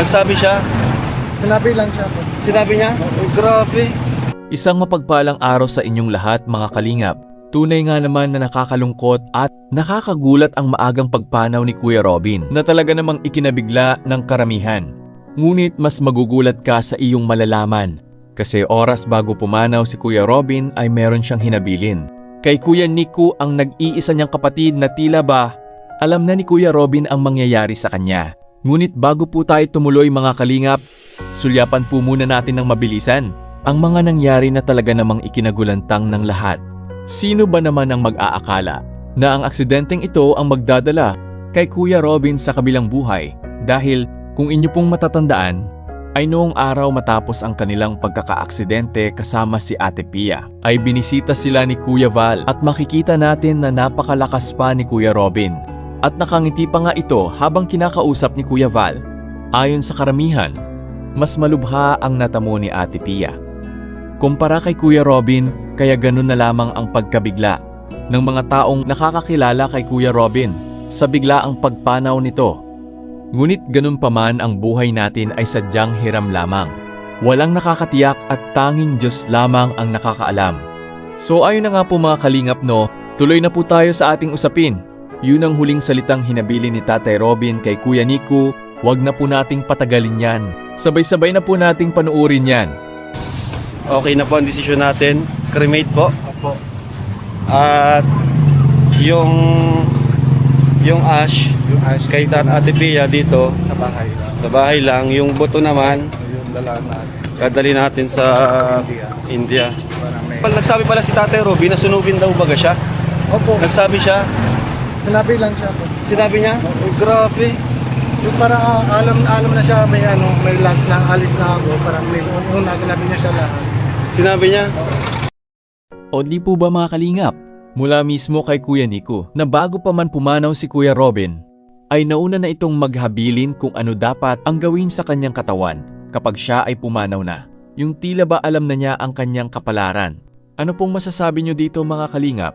Nagsabi siya? Sinabi lang siya po. Sinabi niya? Oh, grabe. Isang mapagpalang araw sa inyong lahat mga kalingap. Tunay nga naman na nakakalungkot at nakakagulat ang maagang pagpanaw ni Kuya Robin na talaga namang ikinabigla ng karamihan. Ngunit mas magugulat ka sa iyong malalaman kasi oras bago pumanaw si Kuya Robin ay meron siyang hinabilin. Kay Kuya Nico ang nag-iisa niyang kapatid na tila ba alam na ni Kuya Robin ang mangyayari sa kanya. Ngunit bago po tayo tumuloy mga kalingap, sulyapan po muna natin ng mabilisan ang mga nangyari na talaga namang ikinagulantang ng lahat. Sino ba naman ang mag-aakala na ang aksidenteng ito ang magdadala kay Kuya Robin sa kabilang buhay? Dahil kung inyo pong matatandaan, ay noong araw matapos ang kanilang pagkakaaksidente kasama si Ate Pia, ay binisita sila ni Kuya Val at makikita natin na napakalakas pa ni Kuya Robin. At nakangiti pa nga ito habang kinakausap ni Kuya Val. Ayon sa karamihan, mas malubha ang natamo ni Ate Pia. Kumpara kay Kuya Robin, kaya ganun na lamang ang pagkabigla ng mga taong nakakakilala kay Kuya Robin sa biglaang pagpanaw nito. Ngunit ganun pa man ang buhay natin ay sadyang hiram lamang. Walang nakakatiyak at tanging Diyos lamang ang nakakaalam. So ayun na nga po mga kalingap no, tuloy na po tayo sa ating usapin. Yun ang huling salitang hinabili ni Tatay Robin kay Kuya Nico, wag na po nating patagalin yan. Sabay-sabay na po nating panuurin yan. Okay na po ang desisyon natin. Cremate po. Opo. At yung ash Yung ash kay Ate Pia dito sa bahay lang. sa bahay lang. Yung buto naman Yung dalaan natin. dadali natin sa India. Parang may... Nagsabi pala si Tatay Robin na sunugin daw baga siya. Opo. Nagsabi siya? Sinabi lang siya po. Sinabi niya? Oh, grabe. Yung parang alam na siya may last na alis na ako. Parang may una sinabi niya siya lahat. Sinabi niya? O di po ba mga kalingap? Mula mismo kay Kuya Nico na bago pa man pumanaw si Kuya Robin, ay nauna na itong maghabilin kung ano dapat ang gawin sa kanyang katawan kapag siya ay pumanaw na. Yung tila ba alam na niya ang kanyang kapalaran. Ano pong masasabi niyo dito mga kalingap?